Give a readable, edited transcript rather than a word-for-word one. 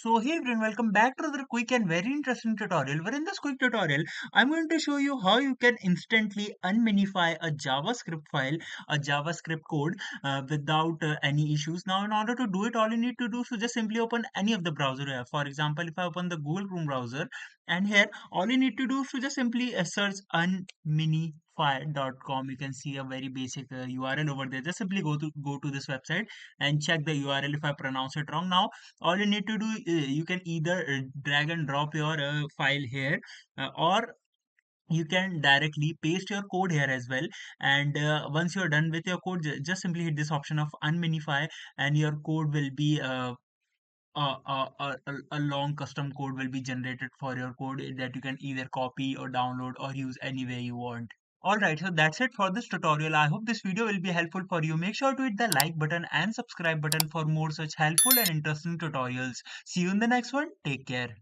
So hey everyone, welcome back to another quick and very interesting tutorial. Where in this quick tutorial, I'm going to show you how you can instantly un-minify a JavaScript file, a JavaScript code without any issues. Now, in order to do it, all you need to do is to just simply open any of the browser you have. For example, if I open the Google Chrome browser, and here all you need to do is to just simply search un-minify.com. You can see a very basic URL over there. Just simply go to this website and check the URL if I pronounce it wrong. Now all you need to do, you can either drag and drop your file here, or you can directly paste your code here as well. And once you're done with your code, just simply hit this option of unminify, and your code will be a long custom code will be generated for your code that you can either copy or download or use any way you want. Alright, so that's it for this tutorial. I hope this video will be helpful for you. Make sure to hit the like button and subscribe button for more such helpful and interesting tutorials. See you in the next one. Take care.